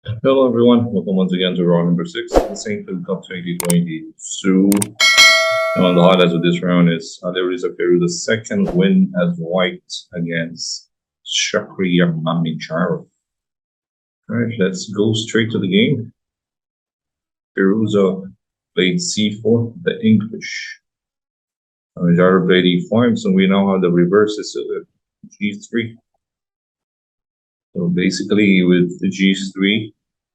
Hello everyone, welcome once again to round number 6 of the Sinquefield Cup 2022. And one of the highlights of this round is Alireza Firouzja's second win as white against Mamedyarov. Alright, let's go straight to the game. Firouzja played c4, the English. Mamedyarov played e5, so we now have the reverse is g3. So basically with the g3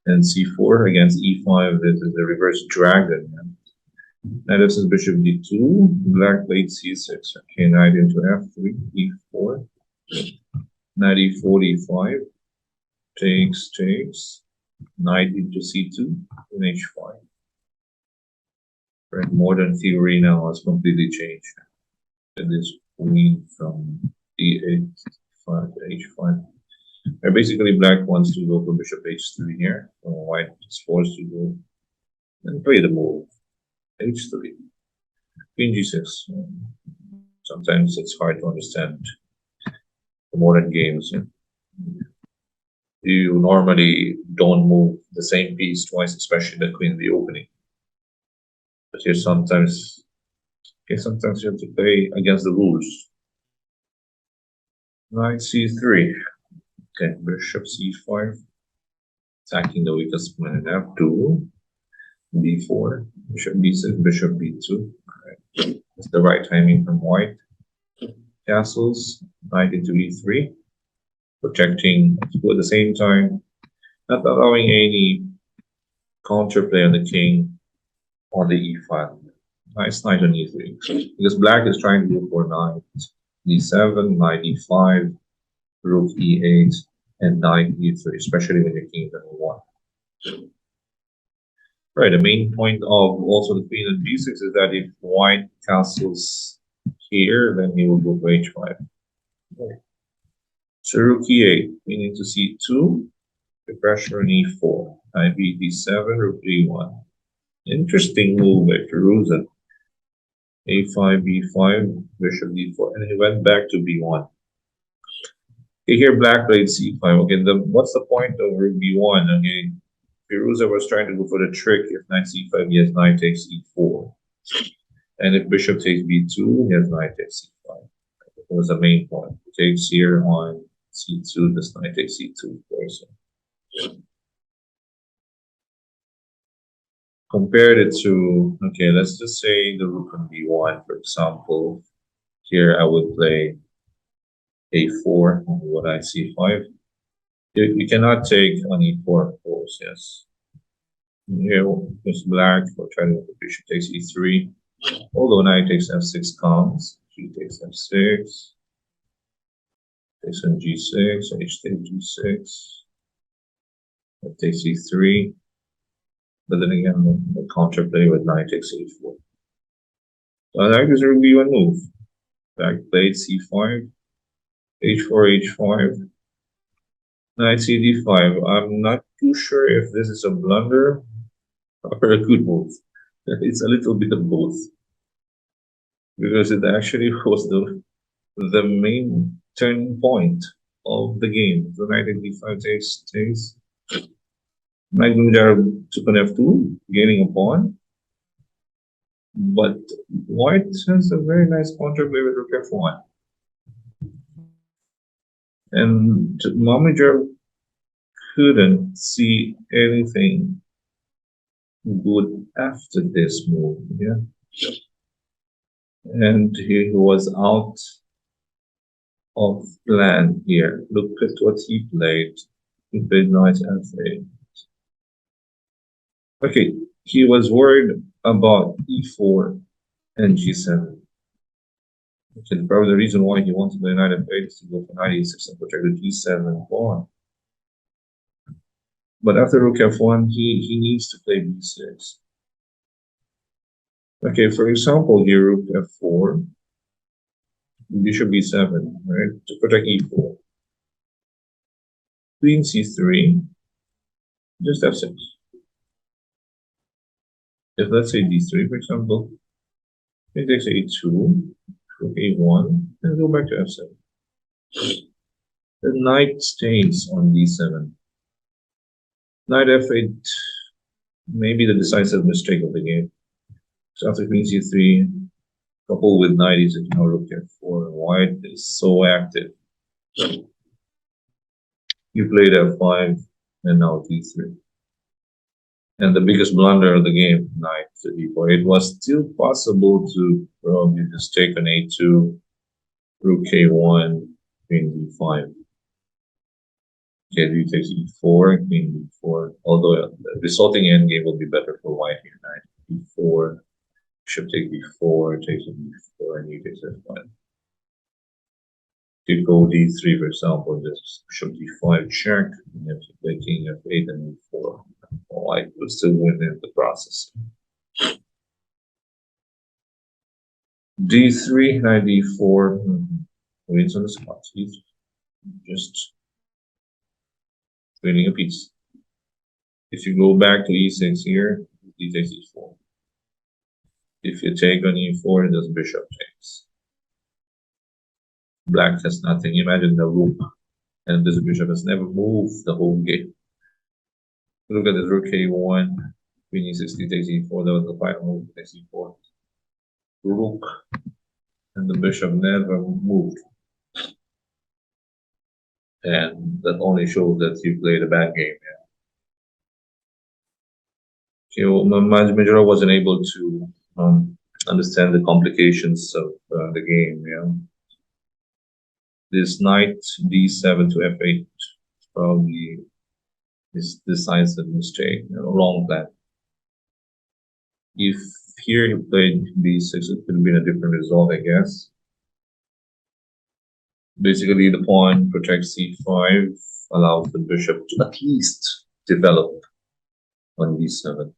and c4 against e5, this is the reverse dragon. Now this is bishop d2, black played c6, okay, knight into f3, e4, knight e4, d5, takes, knight into c2, and h5. Right, modern theory now has completely changed. And this queen from d8, 5 to h5. Basically, black wants to go for bishop h3 here, so white is forced to go and play the move h3, queen g6. Sometimes it's hard to understand the modern games. You normally don't move the same piece twice, especially the queen in the opening. But here sometimes you have to play against the rules. Knight c3. Okay, bishop c5, attacking the weakest point in f2, b4, bishop b6, bishop b2. All right, that's the right timing from white. Castles, knight into e3, protecting at the same time, not allowing any counterplay on the king on the e file. Nice knight on e3, because black is trying to go for knight d7, knight e5, rook e8, and knight e3, especially when your king is number 1. Right, the main point of also the queen on g6 is that if white castles here, then he will go for h5. Okay. So rook e8, queen into c2, the pressure on e4, knight b7, rook e1. Interesting move by Firouzja. a5, b5, bishop d4, and he went back to b1. Okay, here black played c5. Okay, what's the point of rook b1? Okay, Firouzja was trying to go for the trick. If knight c5, he has knight takes e4. And if bishop takes b2, he has knight takes c5. That was the main point. He takes here on c2, this knight takes c2, of course. Compared it to, okay, let's just say the rook on b1, for example. Here I would play a4 on what I c5. You cannot take on e4, of course, yes. Here is black, we'll try to bishop takes e3. Although knight takes f6 comes, g takes f6, takes on g6, h takes g6, f takes e3. But then again, the counterplay with knight takes a4. So I like this rook b1 move. Black played c5, h4, h5, knight cd5. I'm not too sure if this is a blunder or a good move. It's a little bit of both, because it actually was the main turning point of the game. The knight d5 takes. Knight took on f2, gaining a pawn. But white has a very nice counterplay with rook f1. And Mamedyarov couldn't see anything good after this move, yeah. And he was out of plan here. Look at what he played. He played knight f8. Okay, he was worried about e4 and g7. Okay, probably the reason why he wanted to play knight f8 is to go for knight e6 and protect the g7 pawn. But after rook f1, he needs to play b6. Okay, for example, here rook f4, bishop b7, right, to protect e4. Queen c3, just f6. If let's say d3, for example, it takes a2, rook a1, and go back to f7. The knight stays on d7. Knight f8, maybe the decisive mistake of the game. So after queen c3, coupled with knight e6, now rook f4. White is so active. You played f5 and now d3. And the biggest blunder of the game, knight to d4. It was still possible to probably just take an a2, rook k1, queen d5. Okay, takes e4, queen d4. Although the resulting endgame will be better for white here. Knight d4, bishop take d4, takes d4, and he takes f5. If you go d3, for example, just bishop d5 check, and you have to play king f8 and e4. White will still win in the process. d3, knight d4, wins on the spot. He's just winning a piece. If you go back to e6 here, d takes e4. If you take on e4, just bishop takes. Black has nothing. Imagine the rook, and this bishop has never moved the whole game. Look at this rook k1, queen e6, d takes e4. That was the final move. Takes e4. Rook, and the bishop never moved. And that only shows that you played a bad game. Yeah. Okay, well, Mamedyarov wasn't able to understand the complications of the game. Yeah. This knight d7 to f8 probably is decisive mistake. Wrong plan. If here he played b6, it could have been a different result, I guess. Basically, the pawn protects c5, allows the bishop to at least develop on d7.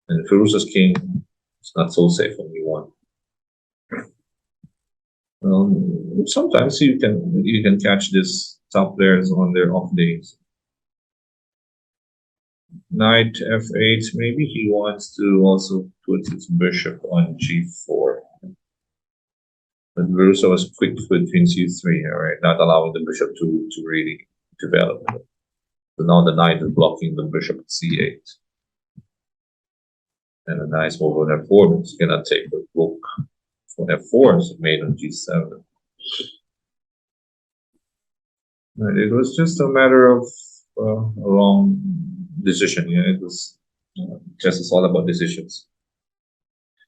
And Firouzja's king is not so safe on e1. Sometimes you can catch this top players on their off days. Knight f8, maybe he wants to also put his bishop on g4. But Firouzja was quick with queen c3, alright, not allowing the bishop to really develop. So now the knight is blocking the bishop at c8. And a nice move on f4, but you cannot take the rook for f4, so made on g7. And it was just a matter of a wrong decision. Yeah, it was chess is all about decisions.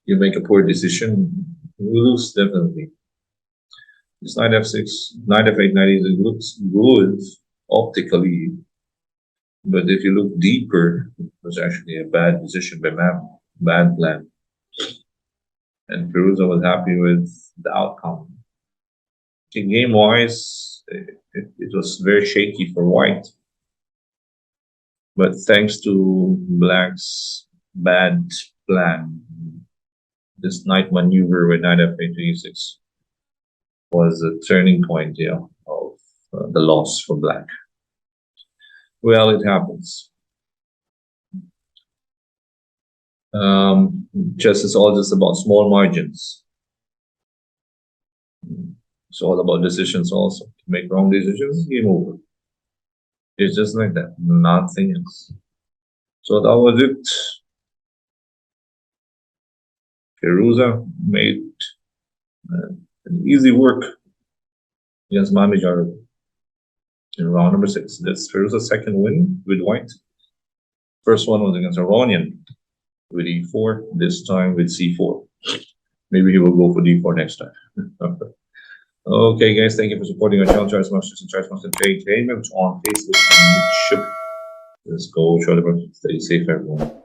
You make a poor decision, you lose definitely. This knight f6, knight f8, knight e6 looks good optically, but if you look deeper, it was actually a bad decision by bad plan. And Firouzja was happy with the outcome. In game-wise, it was very shaky for white. But thanks to black's bad plan, this knight maneuver with knight f8 to e6 was a turning point, yeah, of the loss for black. Well, it happens. Chess is all just about small margins. It's all about decisions also. To make wrong decisions, game over. It's just like that, nothing else. So that was it. Firouzja made an easy work against Mamedyarov in round number 6. That's Firouzja's second win with white. First one was against Iranian with e4, this time with c4. Maybe he will go for d4 next time. Okay, guys, thank you for supporting our channel. Charles Masters and Charles Master Entertainment on Facebook and YouTube. Let's go, show them. Stay safe, everyone.